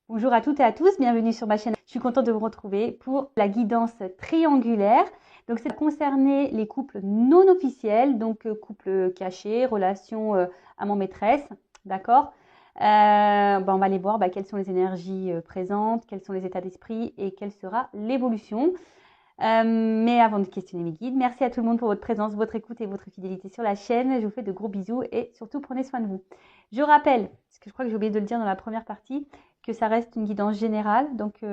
Bonjour à toutes et à tous, bienvenue sur ma chaîne. Je suis contente de vous retrouver pour la guidance triangulaire. Donc, ça va concerner les couples non officiels, donc couples cachés, relations amant-maîtresse, d'accord. On va aller voir quelles sont les énergies présentes, quels sont les états d'esprit et quelle sera l'évolution. Mais avant de questionner mes guides, merci à tout le monde pour votre présence, votre écoute et votre fidélité sur la chaîne. Je vous fais de gros bisous et surtout prenez soin de vous. Je rappelle, parce que je crois que j'ai oublié de le dire dans la première partie, que ça reste une guidance générale. Donc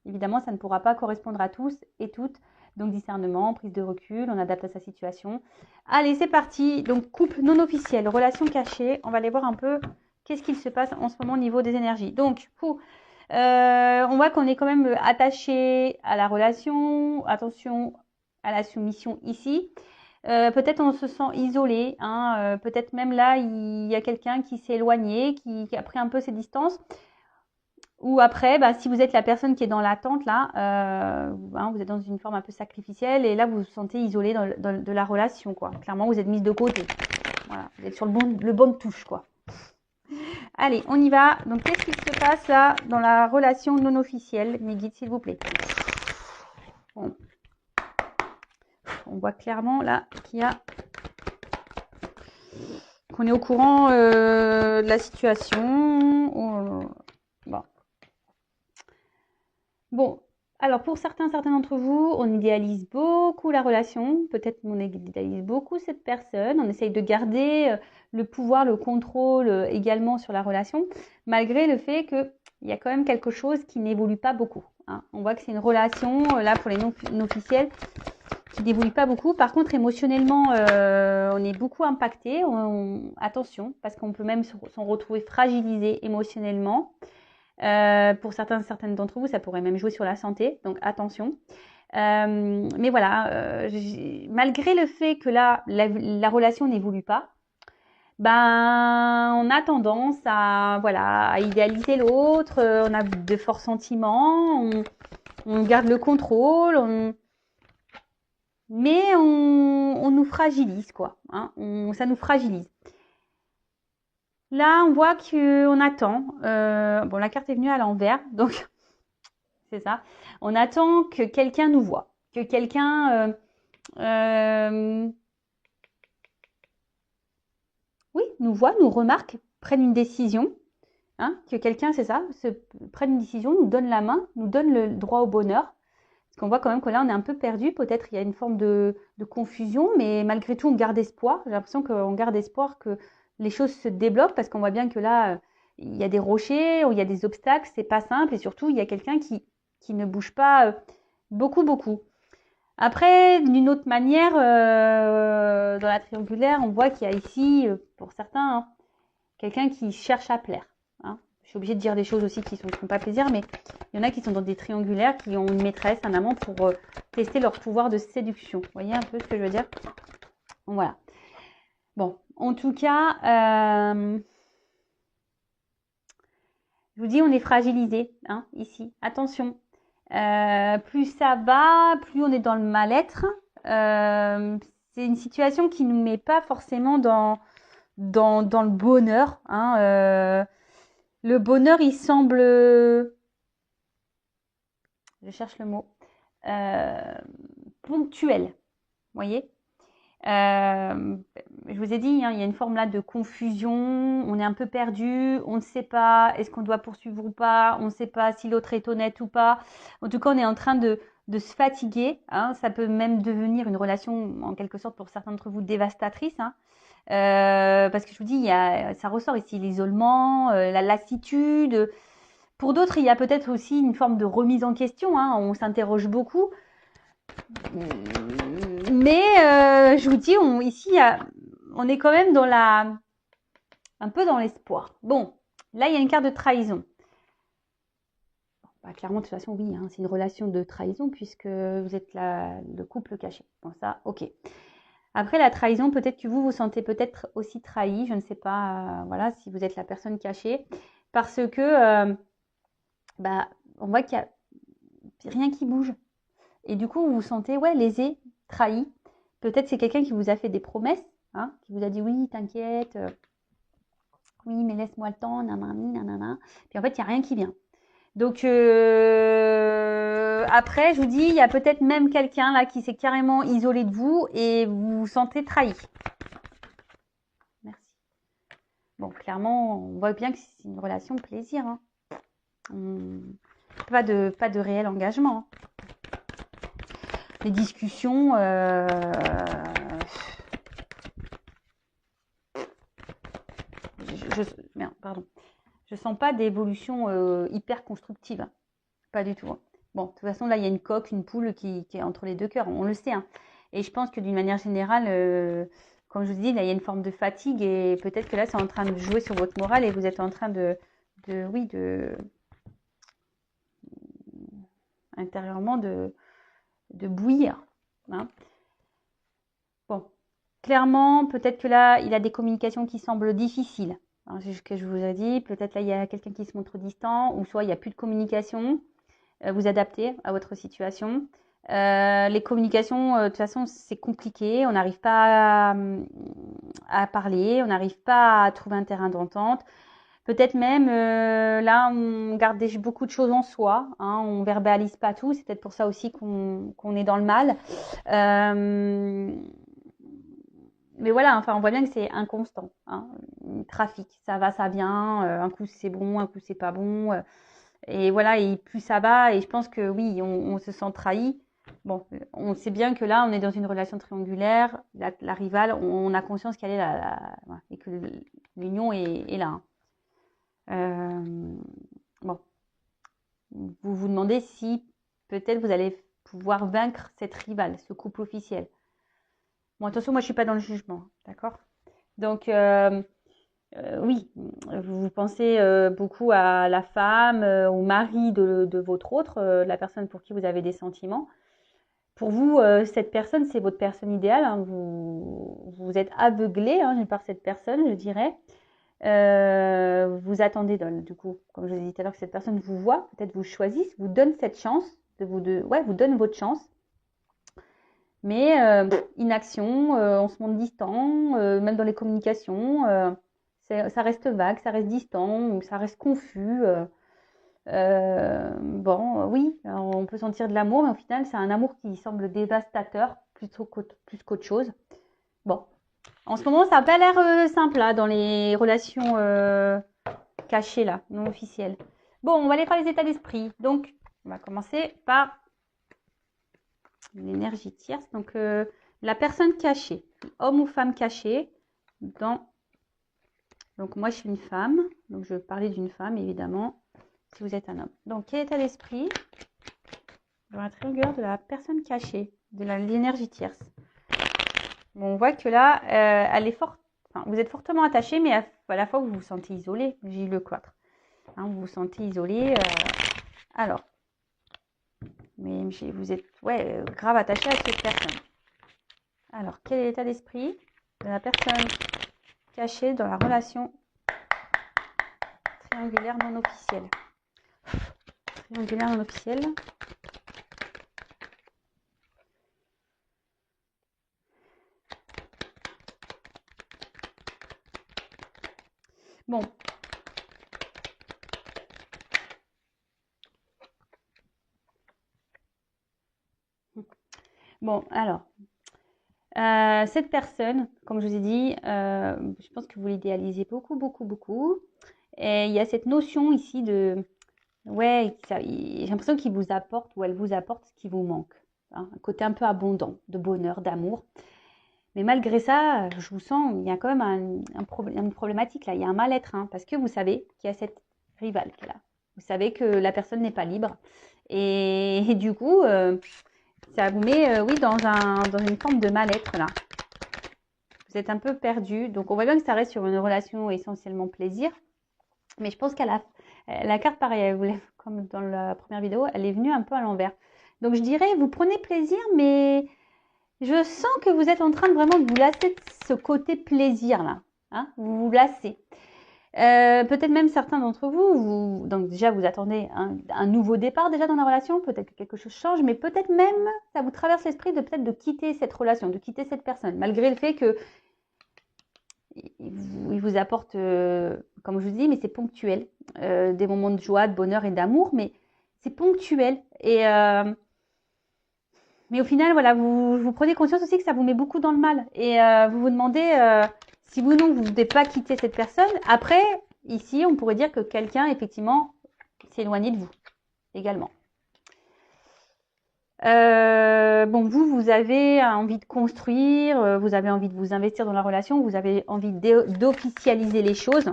évidemment, ça ne pourra pas correspondre à tous et toutes. Donc discernement, prise de recul, on adapte à sa situation. Allez, c'est parti. Donc couple non officiel, relation cachée. On va aller voir un peu qu'est-ce qu'il se passe en ce moment au niveau des énergies. Donc, on voit qu'on est quand même attaché à la relation. Attention à la soumission ici. Peut-être on se sent isolé. Peut-être même là, il y a quelqu'un qui s'est éloigné, qui a pris un peu ses distances. Ou après, si vous êtes la personne qui est dans l'attente, là, vous êtes dans une forme un peu sacrificielle et là, vous vous sentez isolé de la relation, quoi. Clairement, vous êtes mise de côté. Voilà, vous êtes sur le bon touche, quoi. Allez, on y va. Donc, qu'est-ce qui se passe là dans la relation non officielle? Mes guides, s'il vous plaît. Bon. On voit clairement là qu'on est au courant de la situation. Bon. Alors, pour certains d'entre vous, on idéalise beaucoup la relation. Peut-être qu'on idéalise beaucoup cette personne. On essaye de garder le pouvoir, le contrôle également sur la relation, malgré le fait qu'il y a quand même quelque chose qui n'évolue pas beaucoup. On voit que c'est une relation, là, pour les non officiels, qui n'évolue pas beaucoup. Par contre, émotionnellement, on est beaucoup impacté. Attention, parce qu'on peut même s'en retrouver fragilisé émotionnellement. Pour certaines d'entre vous, ça pourrait même jouer sur la santé, donc attention. Mais voilà, malgré le fait que là, la relation n'évolue pas, on a tendance à idéaliser l'autre, on a de forts sentiments, on garde le contrôle, mais on nous fragilise, quoi. Ça nous fragilise. Là, on voit qu'on attend. La carte est venue à l'envers, donc c'est ça. On attend que quelqu'un nous voie, que quelqu'un, nous voit, nous remarque, prenne une décision. Que quelqu'un, c'est ça, prenne une décision, nous donne la main, nous donne le droit au bonheur. Parce qu'on voit quand même que là, on est un peu perdu. Peut-être il y a une forme de confusion, mais malgré tout, on garde espoir. J'ai l'impression qu'on garde espoir que les choses se débloquent parce qu'on voit bien que là, il y a des rochers, il y a des obstacles, c'est pas simple. Et surtout, il y a quelqu'un qui ne bouge pas beaucoup. Après, d'une autre manière, dans la triangulaire, on voit qu'il y a ici, pour certains, quelqu'un qui cherche à plaire. Je suis obligée de dire des choses aussi qui ne font pas plaisir, mais il y en a qui sont dans des triangulaires, qui ont une maîtresse, un amant, pour tester leur pouvoir de séduction. Vous voyez un peu ce que je veux dire? Voilà. Bon, en tout cas, je vous dis, on est fragilisé, ici. Attention. Plus ça va, plus on est dans le mal-être. C'est une situation qui ne nous met pas forcément dans le bonheur. Le bonheur, il semble, je cherche le mot, ponctuel. Vous voyez? Je vous ai dit, il y a une forme là de confusion, on est un peu perdu, on ne sait pas, est-ce qu'on doit poursuivre ou pas, on ne sait pas si l'autre est honnête ou pas. En tout cas, on est en train de se fatiguer. Ça peut même devenir une relation, en quelque sorte, pour certains d'entre vous, dévastatrice. Parce que je vous dis, ça ressort ici l'isolement, la lassitude. Pour d'autres, il y a peut-être aussi une forme de remise en question. On s'interroge beaucoup. Mais je vous dis, ici, on est quand même un peu dans l'espoir. Bon, là, il y a une carte de trahison. Clairement, de toute façon, oui, c'est une relation de trahison puisque vous êtes le couple caché. Bon, ça, ok. Après, la trahison, peut-être que vous sentez peut-être aussi trahi. Je ne sais pas, voilà, si vous êtes la personne cachée. Parce que, on voit qu'il n'y a rien qui bouge. Et du coup, vous vous sentez, lésé, trahi. Peut-être c'est quelqu'un qui vous a fait des promesses, qui vous a dit oui, t'inquiète, oui, mais laisse-moi le temps, nanani, nanana. Puis en fait, il n'y a rien qui vient. Donc après, je vous dis, il y a peut-être même quelqu'un là qui s'est carrément isolé de vous et vous vous sentez trahi. Merci. Bon, clairement, on voit bien que c'est une relation de plaisir. Hein. Pas de réel engagement. Les discussions, merde, pardon. Je sens pas d'évolution hyper constructive. Pas du tout. Hein. Bon, de toute façon, là, il y a une coque, une poule qui est entre les deux cœurs. On le sait. Hein. Et je pense que d'une manière générale, comme je vous dis, là, il y a une forme de fatigue et peut-être que là, c'est en train de jouer sur votre morale et vous êtes en train intérieurement de bouillir. Hein. Bon, clairement, peut-être que là, il a des communications qui semblent difficiles. Hein, c'est ce que je vous ai dit. Peut-être là, il y a quelqu'un qui se montre distant ou soit il n'y a plus de communication. Vous adapter à votre situation. Les communications, de toute façon, c'est compliqué. On n'arrive pas à parler, on n'arrive pas à trouver un terrain d'entente. Peut-être même, là, on garde beaucoup de choses en soi. Hein, on verbalise pas tout. C'est peut-être pour ça aussi qu'on est dans le mal. Mais voilà, enfin, on voit bien que c'est inconstant. Hein, trafic, ça va, ça vient. Un coup, c'est bon, un coup, c'est pas bon. Et voilà, et plus ça va, et je pense que oui, on se sent trahi. Bon, on sait bien que là, on est dans une relation triangulaire, la rivale, on a conscience qu'elle est là, et que l'union est là. Bon, vous vous demandez si peut-être vous allez pouvoir vaincre cette rivale, ce couple officiel. Bon, attention, moi je suis pas dans le jugement, d'accord? Donc, oui, vous pensez beaucoup à la femme, au mari de votre autre, la personne pour qui vous avez des sentiments. Pour vous, cette personne, c'est votre personne idéale. Hein, vous êtes aveuglé hein, par cette personne, je dirais. Vous attendez, du coup, comme je vous ai dit tout à l'heure, que cette personne vous voit, peut-être vous choisisse, vous donne cette chance, vous donne votre chance. Mais inaction, on se montre distant, même dans les communications, ça reste vague, ça reste distant, ça reste confus. Bon, oui, on peut sentir de l'amour, mais au final, c'est un amour qui semble dévastateur plus qu'autre chose. Bon, en ce moment, ça n'a pas l'air simple là, dans les relations cachées, là, non officielles. Bon, on va aller faire les états d'esprit. Donc, on va commencer par l'énergie tierce. Donc, la personne cachée, homme ou femme cachée, donc moi, je suis une femme, donc je vais parler d'une femme, évidemment, si vous êtes un homme. Donc, quel état d'esprit dans la triangulaire de la personne cachée, de l'énergie tierce? Bon, on voit que là, elle est forte. Enfin, vous êtes fortement attaché, mais à la fois, vous vous sentez isolé. J'ai le cloître. Hein, vous vous sentez isolé. Alors, mais vous êtes grave attaché à cette personne. Alors, quel est l'état d'esprit de la personne cachée dans la relation triangulaire non officielle? Triangulaire non officielle. Bon. Bon, alors, cette personne, comme je vous ai dit, je pense que vous l'idéalisez beaucoup, beaucoup, beaucoup. Et il y a cette notion ici de, ouais, j'ai l'impression qu'il vous apporte ou elle vous apporte ce qui vous manque. Hein, un côté un peu abondant, de bonheur, d'amour. Mais malgré ça, je vous sens, il y a quand même une problématique là, il y a un mal-être, hein, parce que vous savez qu'il y a cette rivale qui est là. Vous savez que la personne n'est pas libre. Et du coup, ça vous met, oui, dans une forme de mal-être là. Vous êtes un peu perdu. Donc, on voit bien que ça reste sur une relation essentiellement plaisir. Mais je pense qu'à la carte, pareil, comme dans la première vidéo, elle est venue un peu à l'envers. Donc, je dirais, vous prenez plaisir, mais je sens que vous êtes en train de vraiment de vous lasser de ce côté plaisir là. Hein, vous vous lassez. Peut-être même certains d'entre vous, donc déjà vous attendez un nouveau départ déjà dans la relation, peut-être que quelque chose change, mais peut-être même ça vous traverse l'esprit de peut-être de quitter cette relation, de quitter cette personne, malgré le fait que il vous apporte, comme je vous dis, mais c'est ponctuel, des moments de joie, de bonheur et d'amour, mais c'est ponctuel. Mais au final, voilà, vous prenez conscience aussi que ça vous met beaucoup dans le mal. Et vous vous demandez si vous non, vous ne voulez pas quitter cette personne. Après, ici, on pourrait dire que quelqu'un, effectivement, s'est éloigné de vous également. Bon, vous avez envie de construire, vous avez envie de vous investir dans la relation, vous avez envie d'officialiser les choses.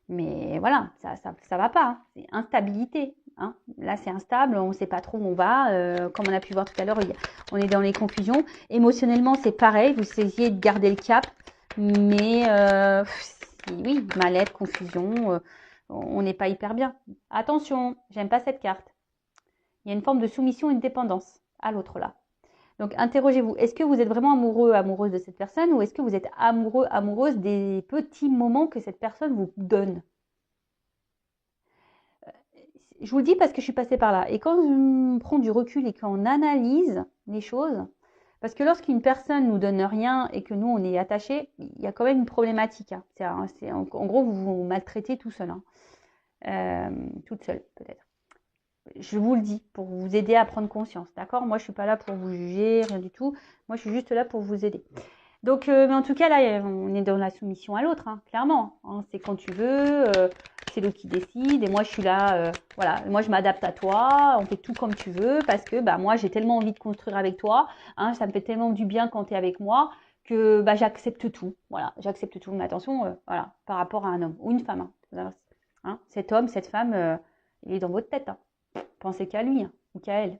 Mais voilà, ça va pas. Hein. C'est instabilité. Hein. Là, c'est instable, on ne sait pas trop où on va. Comme on a pu voir tout à l'heure, on est dans les confusions. Émotionnellement, c'est pareil. Vous essayez de garder le cap. Mais oui, mal-être, confusion, on n'est pas hyper bien. Attention, j'aime pas cette carte. Il y a une forme de soumission et de dépendance à l'autre là. Donc, interrogez-vous. Est-ce que vous êtes vraiment amoureux, amoureuse de cette personne ou est-ce que vous êtes amoureux, amoureuse des petits moments que cette personne vous donne? Je vous le dis parce que je suis passée par là. Et quand on prend du recul et qu'on analyse les choses, parce que lorsqu'une personne nous donne rien et que nous, on est attaché, il y a quand même une problématique. Hein. En gros, vous vous maltraitez tout seul. Hein. Toute seule, peut-être. Je vous le dis pour vous aider à prendre conscience, d'accord? Moi, je suis pas là pour vous juger, rien du tout. Moi, je suis juste là pour vous aider. Donc, mais en tout cas, là, on est dans la soumission à l'autre, hein, clairement. Hein, c'est quand tu veux, c'est l'autre qui décide. Et moi, je suis là, voilà. Moi, je m'adapte à toi. On fait tout comme tu veux parce que, bah, moi, j'ai tellement envie de construire avec toi. Hein, ça me fait tellement du bien quand tu es avec moi que, bah, j'accepte tout. Voilà, j'accepte tout. Mais attention, voilà, par rapport à un homme ou une femme. Hein, cet homme, cette femme, il est dans votre tête. Hein. Pensez qu'à lui hein, ou qu'à elle.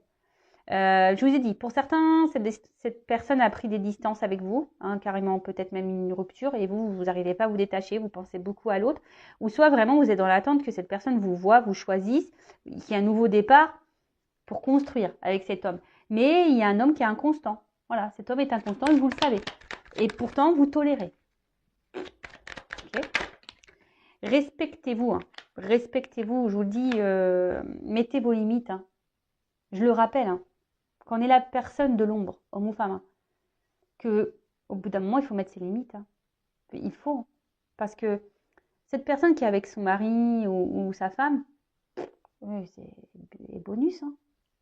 Je vous ai dit, pour certains, cette personne a pris des distances avec vous, hein, carrément peut-être même une rupture, et vous n'arrivez pas à vous détacher, vous pensez beaucoup à l'autre, ou soit vraiment vous êtes dans l'attente que cette personne vous voit, vous choisisse, qu'il y ait un nouveau départ pour construire avec cet homme. Mais il y a un homme qui est inconstant. Voilà, cet homme est inconstant et vous le savez. Et pourtant, vous tolérez. Okay. Respectez-vous. Hein. Respectez-vous, je vous le dis, mettez vos limites. Hein. Je le rappelle, hein. Quand on est la personne de l'ombre, homme ou femme, hein, que au bout d'un moment, il faut mettre ses limites. Hein. Il faut. Parce que cette personne qui est avec son mari ou sa femme, oui, c'est les bonus. Hein.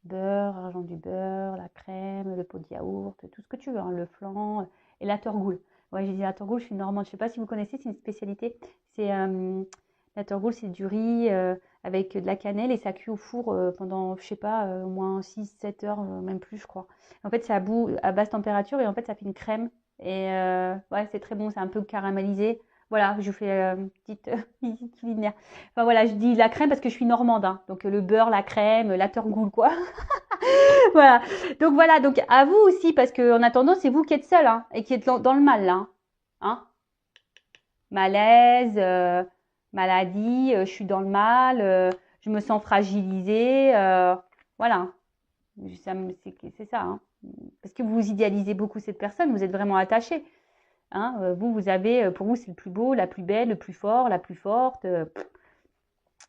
Beurre, argent du beurre, la crème, le pot de yaourt, tout ce que tu veux, hein, le flan et la torgoule. Ouais, j'ai dit la torgoule, je suis normande. Je ne sais pas si vous connaissez, c'est une spécialité. C'est la torgoule, c'est du riz avec de la cannelle et ça cuit au four pendant, je sais pas, au moins 6-7 heures, même plus, je crois. En fait, c'est à basse température et en fait, ça fait une crème. Et ouais, c'est très bon, c'est un peu caramélisé. Voilà, je vous fais une petite visite culinaire. Enfin voilà, je dis la crème parce que je suis normande. Hein. Donc le beurre, la crème, la torgoule, quoi. Voilà. Donc voilà, donc à vous aussi, parce qu'en attendant, c'est vous qui êtes seul hein, et qui êtes dans le mal là. Hein. Malaise, maladie, je suis dans le mal, je me sens fragilisée. Voilà. C'est ça. Hein. Parce que vous idéalisez beaucoup cette personne, vous êtes vraiment attaché. Hein. Vous avez, pour vous, c'est le plus beau, la plus belle, le plus fort, la plus forte.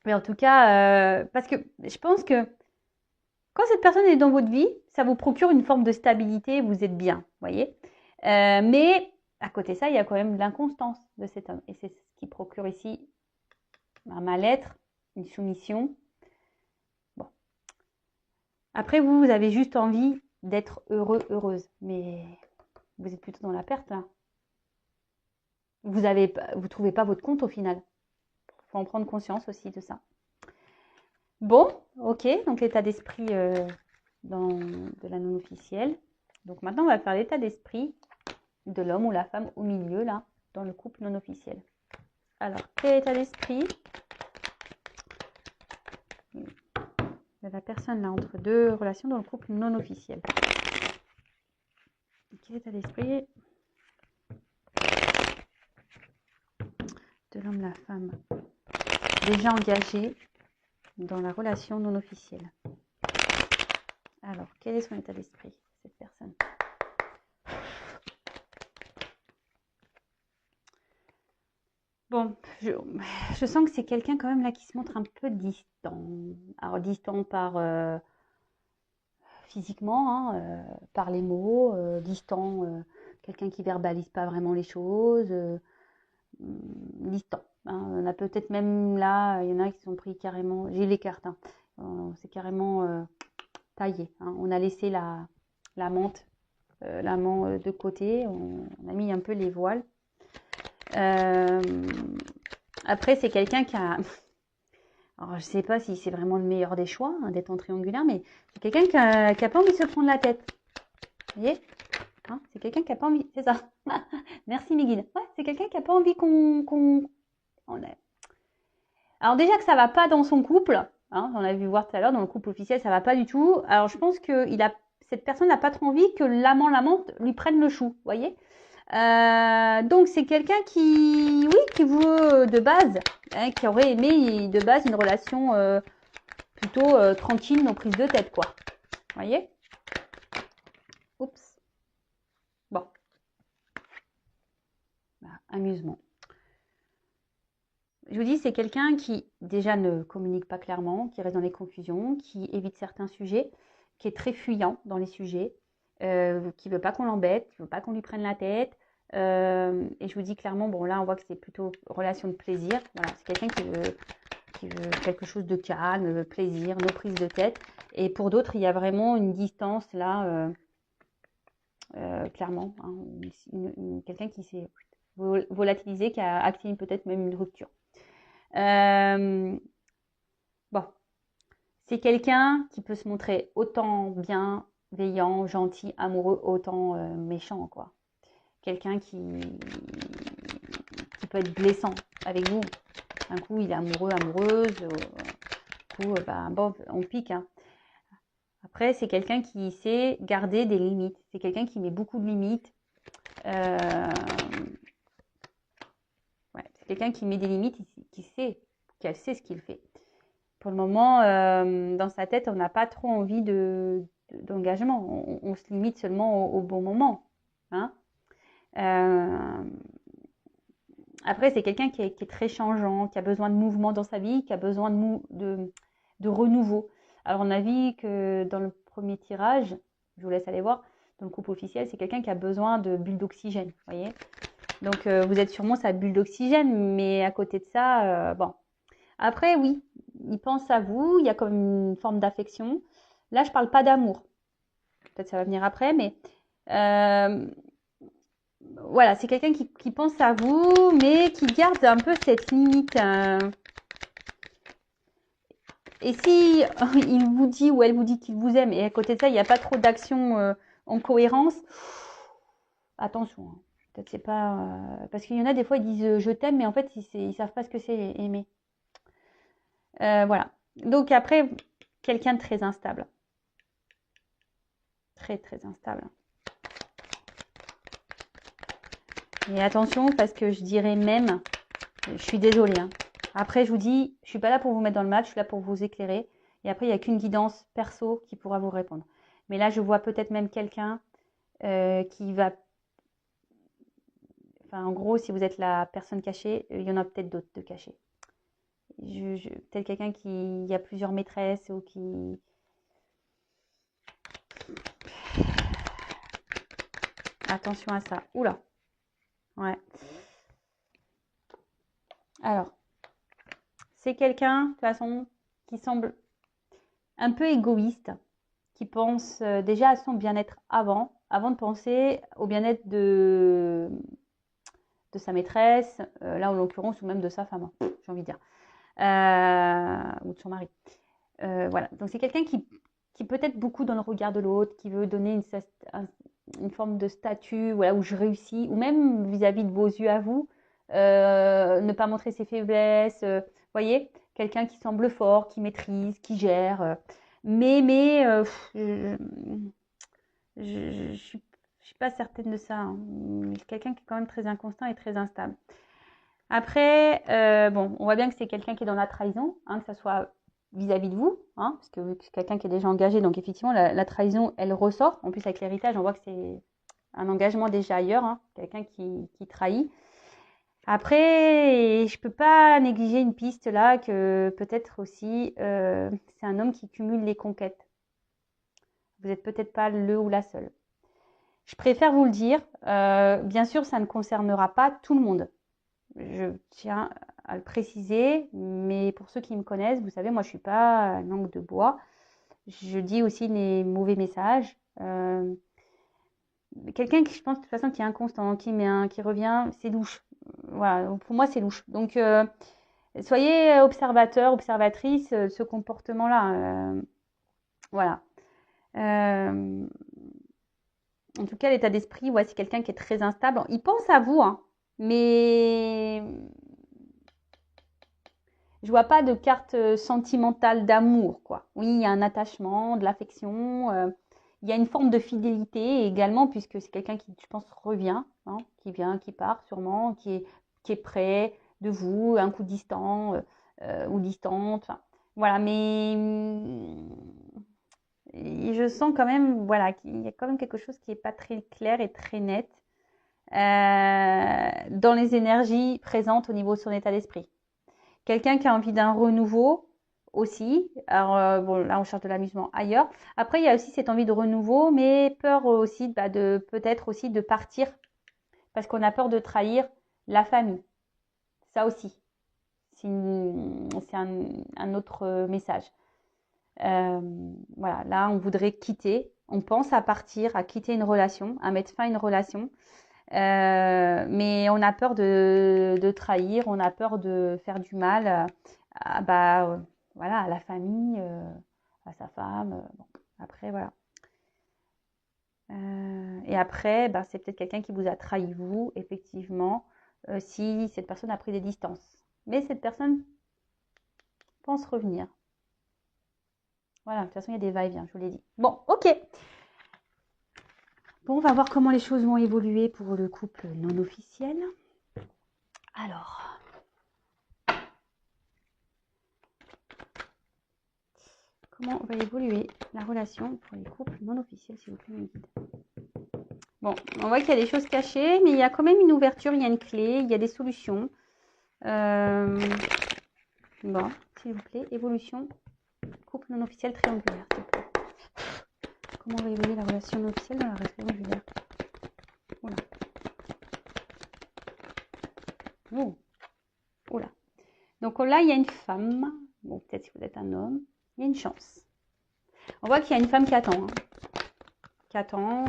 Mais en tout cas, parce que je pense que quand cette personne est dans votre vie, ça vous procure une forme de stabilité, vous êtes bien, voyez. Mais à côté de ça, il y a quand même l'inconstance de cet homme. Et c'est ce qui procure ici un mal-être, une soumission. Bon. Après, vous avez juste envie d'être heureux, heureuse. Mais vous êtes plutôt dans la perte, là. Vous trouvez pas votre compte au final. Il faut en prendre conscience aussi de ça. Bon, ok, donc l'état d'esprit de la non officielle. Donc maintenant, on va faire l'état d'esprit de l'homme ou la femme au milieu, là, dans le couple non officiel. Alors, quel état d'esprit de la personne, là, entre deux relations dans le couple non officiel? Quel état d'esprit de l'homme, la femme, déjà engagé dans la relation non officielle? Alors, quel est son état d'esprit, cette personne? Bon, je sens que c'est quelqu'un quand même là qui se montre un peu distant. Alors, distant par physiquement, hein, par les mots, distant quelqu'un qui verbalise pas vraiment les choses, distant. Hein. On a peut-être même là, il y en a qui sont pris carrément, j'ai les cartes, hein. C'est carrément taillé. Hein. On a laissé la menthe, l'amant de côté, on a mis un peu les voiles. Après, c'est quelqu'un qui a... Alors, je sais pas si c'est vraiment le meilleur des choix, hein, d'être en triangulaire, mais c'est quelqu'un qui a pas envie de se prendre la tête. Vous voyez, hein, c'est quelqu'un qui a pas envie, c'est ça. Merci mes guides. Ouais, c'est quelqu'un qui a pas envie Alors déjà que ça va pas dans son couple, hein, on a vu voir tout à l'heure, dans le couple officiel, ça va pas du tout. Alors je pense que cette personne n'a pas trop envie que l'amante lui prenne le chou, vous voyez. Donc c'est quelqu'un qui, oui, qui veut de base, hein, qui aurait aimé de base une relation plutôt tranquille, non prise de tête, quoi. Vous voyez. Oups. Bon. Bah, amusement. Je vous dis, c'est quelqu'un qui déjà ne communique pas clairement, qui reste dans les confusions, qui évite certains sujets, qui est très fuyant dans les sujets, qui ne veut pas qu'on l'embête, qui ne veut pas qu'on lui prenne la tête. Et je vous dis clairement, bon là on voit que c'est plutôt relation de plaisir. Voilà, c'est quelqu'un qui veut quelque chose de calme, plaisir, no prise de tête. Et pour d'autres, il y a vraiment une distance là, clairement. Hein, quelqu'un qui s'est volatilisé, qui a activé peut-être même une rupture. Bon, c'est quelqu'un qui peut se montrer autant bienveillant, gentil, amoureux, autant méchant, quoi. Quelqu'un qui peut être blessant avec vous. Un coup, il est amoureux, amoureuse. Un coup, bon, on pique. Hein. Après, c'est quelqu'un qui sait garder des limites. C'est quelqu'un qui met beaucoup de limites. Ouais, c'est quelqu'un qui met des limites, qu'elle sait ce qu'il fait. Pour le moment, dans sa tête, on n'a pas trop envie d'engagement. On se limite seulement au bon moment. Hein. Après, c'est quelqu'un qui est très changeant, qui a besoin de mouvement dans sa vie, qui a besoin de renouveau. Alors, on a vu que dans le premier tirage, je vous laisse aller voir, dans le couple officiel, c'est quelqu'un qui a besoin de bulles d'oxygène. Vous voyez. Donc, vous êtes sûrement sa bulle d'oxygène, mais à côté de ça, bon. Après, oui, il pense à vous, il y a comme une forme d'affection. Là, je ne parle pas d'amour. Peut-être ça va venir après, mais voilà, c'est quelqu'un qui pense à vous, mais qui garde un peu cette limite. Et si il vous dit ou elle vous dit qu'il vous aime, et à côté de ça, il n'y a pas trop d'action en cohérence, attention. Hein. Peut-être c'est pas... parce qu'il y en a des fois, ils disent je t'aime, mais en fait, ils ne savent pas ce que c'est aimer. Voilà. Donc après, quelqu'un de très instable. Très, très instable. Et attention, parce que je dirais même, je suis désolée. Hein. Après, je vous dis, je ne suis pas là pour vous mettre dans le match, je suis là pour vous éclairer. Et après, il n'y a qu'une guidance perso qui pourra vous répondre. Mais là, je vois peut-être même quelqu'un qui va... Enfin, en gros, si vous êtes la personne cachée, il y en a peut-être d'autres de cachés. Peut-être quelqu'un qui a plusieurs maîtresses ou qui... Attention à ça. Oula. Ouais. Alors, c'est quelqu'un, de toute façon, qui semble un peu égoïste, qui pense déjà à son bien-être avant de penser au bien-être de sa maîtresse, là en l'occurrence, ou même de sa femme, hein, j'ai envie de dire, ou de son mari. Voilà, donc c'est quelqu'un qui peut être beaucoup dans le regard de l'autre, qui veut donner une forme de statut, voilà, où je réussis, ou même vis-à-vis de vos yeux à vous, ne pas montrer ses faiblesses, voyez, quelqu'un qui semble fort, qui maîtrise, qui gère, mais je suis pas certaine de ça. Hein. C'est quelqu'un qui est quand même très inconstant et très instable. Après, bon, on voit bien que c'est quelqu'un qui est dans la trahison, hein, que ce soit vis-à-vis de vous, hein, parce que c'est quelqu'un qui est déjà engagé, donc effectivement, la trahison, elle ressort. En plus, avec l'héritage, on voit que c'est un engagement déjà ailleurs, hein, quelqu'un qui trahit. Après, je peux pas négliger une piste là, que peut-être aussi, c'est un homme qui cumule les conquêtes. Vous n'êtes peut-être pas le ou la seule. Je préfère vous le dire. Bien sûr, ça ne concernera pas tout le monde. Je tiens à le préciser, mais pour ceux qui me connaissent, vous savez, moi, je suis pas langue de bois. Je dis aussi les mauvais messages. Quelqu'un qui, je pense, de toute façon, qui est inconstant, qui revient, c'est louche. Voilà, pour moi, c'est louche. Donc, soyez observateur, observatrice de ce comportement-là. Voilà. En tout cas, l'état d'esprit, ouais, c'est quelqu'un qui est très instable. Il pense à vous, hein, mais je vois pas de carte sentimentale d'amour, quoi. Oui, il y a un attachement, de l'affection. Il y a une forme de fidélité également, puisque c'est quelqu'un qui, je pense, revient, hein, qui vient, qui part sûrement, qui est près de vous, un coup distant ou distante. Enfin, voilà, mais je sens quand même, voilà, qu'il y a quand même quelque chose qui n'est pas très clair et très net dans les énergies présentes au niveau de son état d'esprit. Quelqu'un qui a envie d'un renouveau aussi. Alors, bon, là, on cherche de l'amusement ailleurs. Après, il y a aussi cette envie de renouveau, mais peur aussi de peut-être aussi de partir parce qu'on a peur de trahir la famille. Ça aussi, c'est un autre message. Voilà, là, on voudrait quitter. On pense à partir, à quitter une relation, à mettre fin à une relation. Mais on a peur de trahir, on a peur de faire du mal voilà, à la famille, à sa femme. Bon, après, voilà. Et après, c'est peut-être quelqu'un qui vous a trahi, vous, effectivement, si cette personne a pris des distances. Mais cette personne pense revenir. Voilà, de toute façon, il y a des va-et-vient, je vous l'ai dit. Bon, ok. Bon, on va voir comment les choses vont évoluer pour le couple non officiel. Alors, comment va évoluer la relation pour les couples non officiels, s'il vous plaît, mes guides. Bon, on voit qu'il y a des choses cachées, mais il y a quand même une ouverture, il y a une clé, il y a des solutions. Bon, s'il vous plaît, évolution, couple non officiel triangulaire, s'il vous plaît. Comment va évoluer la relation non officielle dans la relation triangulaire? Oula. Oh. Oula. Donc là, il y a une femme. Bon, peut-être si vous êtes un homme. Il y a une chance. On voit qu'il y a une femme qui attend. Qui attend.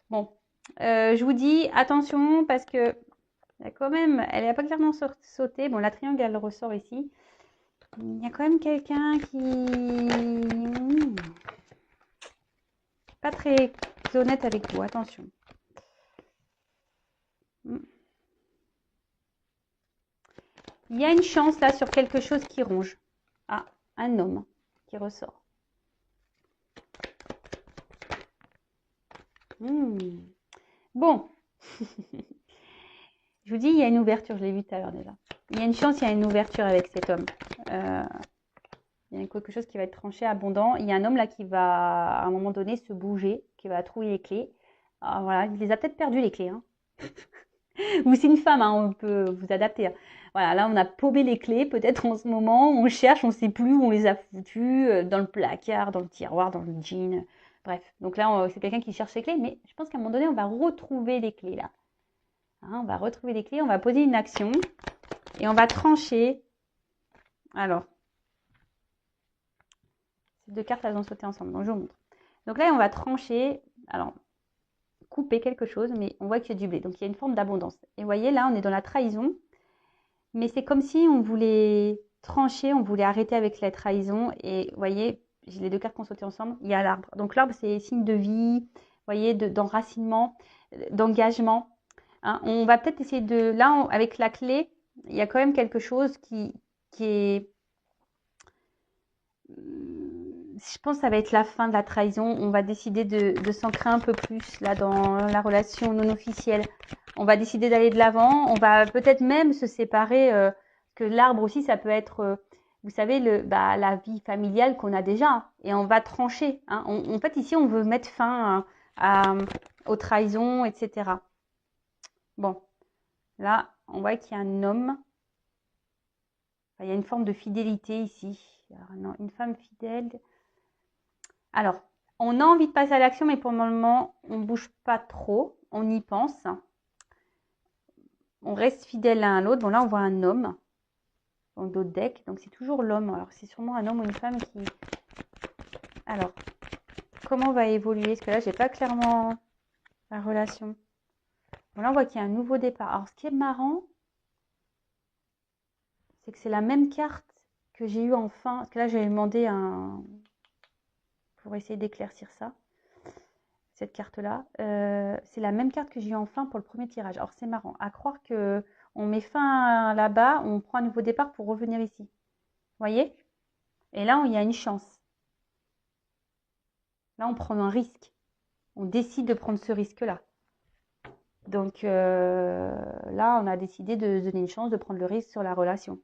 Bon. Je vous dis attention parce que quand même, elle n'a pas clairement sauté. Bon, la triangle, elle ressort ici. Il y a quand même quelqu'un qui pas très honnête avec vous. Attention. Il y a une chance là sur quelque chose qui ronge. Ah, un homme qui ressort. Bon. Je vous dis, il y a une ouverture. Je l'ai vu tout à l'heure déjà. Il y a une chance, il y a une ouverture avec cet homme. Il y a quelque chose qui va être tranché, abondant. Il y a un homme là qui va, à un moment donné, se bouger, qui va trouver les clés. Alors, voilà, il les a peut-être perdues, les clés. Hein. Ou c'est une femme, hein, on peut vous adapter. Hein. Voilà, là, on a paumé les clés, peut-être en ce moment. On cherche, on ne sait plus où on les a foutues, dans le placard, dans le tiroir, dans le jean. Bref, donc là, c'est quelqu'un qui cherche les clés, mais je pense qu'à un moment donné, on va retrouver les clés là. Hein, on va retrouver les clés, on va poser une action et on va trancher. Alors, ces deux cartes, elles ont sauté ensemble, donc je vous montre. Donc là, on va trancher, alors, couper quelque chose, mais on voit qu'il y a du blé. Donc, il y a une forme d'abondance. Et vous voyez, là, on est dans la trahison, mais c'est comme si on voulait trancher, on voulait arrêter avec la trahison. Et vous voyez, j'ai les deux cartes qui ont sauté ensemble, il y a l'arbre. Donc, l'arbre, c'est signe de vie, vous voyez, d'enracinement, d'engagement. Hein, on va peut-être essayer de... Là, avec la clé, il y a quand même quelque chose qui est... Je pense que ça va être la fin de la trahison. On va décider de s'ancrer un peu plus là dans la relation non officielle. On va décider d'aller de l'avant. On va peut-être même se séparer. Que l'arbre aussi, ça peut être, vous savez, la vie familiale qu'on a déjà. Et on va trancher. Hein. En fait, ici, on veut mettre fin aux trahisons, etc. Bon, là, on voit qu'il y a un homme. Enfin, il y a une forme de fidélité ici. Alors, non, une femme fidèle. Alors, On a envie de passer à l'action, mais pour le moment, on ne bouge pas trop. On y pense. On reste fidèle l'un à l'autre. Bon, là, on voit un homme dans d'autres decks. Donc, c'est toujours l'homme. Alors, c'est sûrement un homme ou une femme qui... Alors, comment va évoluer? Parce que là, j'ai pas clairement la relation. Bon, là, on voit qu'il y a un nouveau départ. Alors, ce qui est marrant, c'est que c'est la même carte que j'ai eu en fin. Parce que là, j'ai demandé un... pour essayer d'éclaircir ça. Cette carte-là. C'est la même carte que j'ai eu en fin pour le premier tirage. Alors, c'est marrant. À croire que on met fin là-bas, on prend un nouveau départ pour revenir ici. Vous voyez? Et là, il y a une chance. Là, on prend un risque. On décide de prendre ce risque-là. Donc, là, on a décidé de se donner une chance de prendre le risque sur la relation.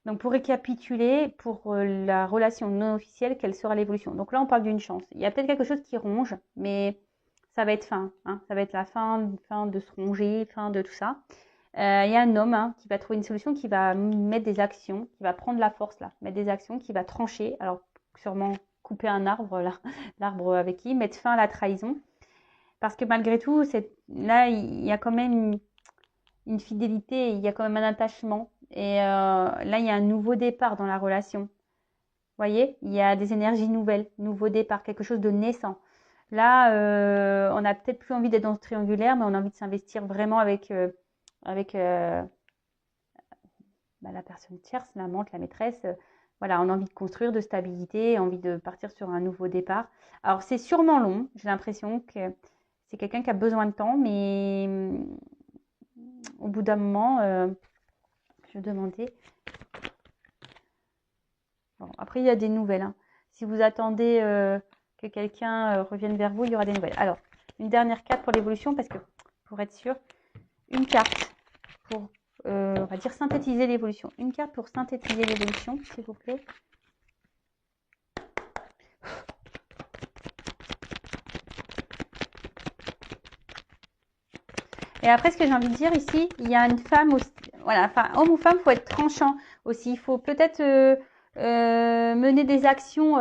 Donc, pour récapituler, pour la relation non officielle, quelle sera l'évolution? Donc là, on parle d'une chance. Il y a peut-être quelque chose qui ronge, mais ça va être fin. Hein. Ça va être la fin de se ronger, fin de tout ça. Il y a un homme qui va trouver une solution, qui va mettre des actions, qui va prendre la force là, mettre des actions, qui va trancher. Alors, sûrement couper un arbre, là, l'arbre avec qui, mettre fin à la trahison. Parce que malgré tout, là, il y a quand même une fidélité, il y a quand même un attachement. Et là, il y a un nouveau départ dans la relation. Vous voyez, il y a des énergies nouvelles, nouveau départ, quelque chose de naissant. Là, on n'a peut-être plus envie d'être dans ce triangulaire, mais on a envie de s'investir vraiment avec la personne tierce, l'amante, la maîtresse. Voilà, on a envie de construire, de stabilité, envie de partir sur un nouveau départ. Alors, c'est sûrement long. J'ai l'impression que c'est quelqu'un qui a besoin de temps, mais au bout d'un moment, je vais demander. Bon, après, il y a des nouvelles. Hein. Si vous attendez que quelqu'un revienne vers vous, il y aura des nouvelles. Alors, une dernière carte pour l'évolution, parce que pour être sûr, une carte pour, on va dire, synthétiser l'évolution. Une carte pour synthétiser l'évolution, s'il vous plaît. Et après, ce que j'ai envie de dire ici, il y a une femme aussi. Voilà, enfin, homme ou femme, il faut être tranchant aussi. Il faut peut-être mener des actions,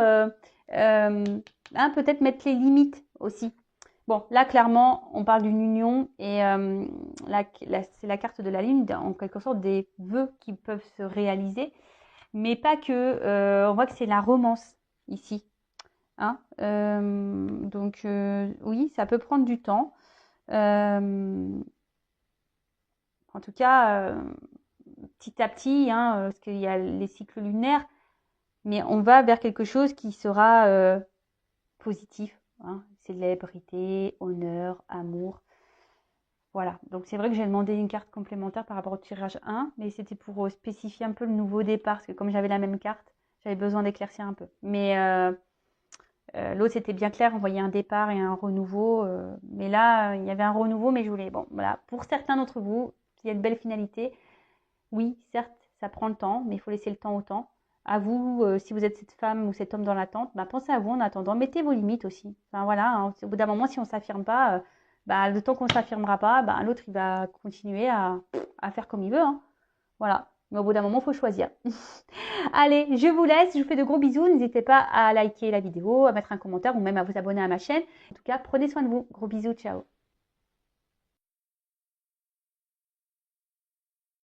peut-être mettre les limites aussi. Bon, là, clairement, on parle d'une union et c'est la carte de la lune, en quelque sorte, des vœux qui peuvent se réaliser, mais pas que. On voit que c'est la romance ici. Hein donc, oui, ça peut prendre du temps. En tout cas, petit à petit, parce qu'il y a les cycles lunaires, mais on va vers quelque chose qui sera positif. Hein, célébrité, honneur, amour. Voilà, donc c'est vrai que j'ai demandé une carte complémentaire par rapport au tirage 1, mais c'était pour spécifier un peu le nouveau départ, parce que comme j'avais la même carte, j'avais besoin d'éclaircir un peu. Mais l'autre, c'était bien clair, on voyait un départ et un renouveau. Mais là, il y avait un renouveau, mais je voulais... Bon, voilà, pour certains d'entre vous, il y a de belles finalités. Oui, certes, ça prend le temps, mais il faut laisser le temps au temps. À vous, si vous êtes cette femme ou cet homme dans l'attente, pensez à vous en attendant. Mettez vos limites aussi. Enfin voilà, hein, au bout d'un moment, si on ne s'affirme pas, le temps qu'on ne s'affirmera pas, l'autre, il va continuer à faire comme il veut. Hein. Voilà. Mais au bout d'un moment, il faut choisir. Allez, je vous laisse. Je vous fais de gros bisous. N'hésitez pas à liker la vidéo, à mettre un commentaire ou même à vous abonner à ma chaîne. En tout cas, prenez soin de vous. Gros bisous. Ciao.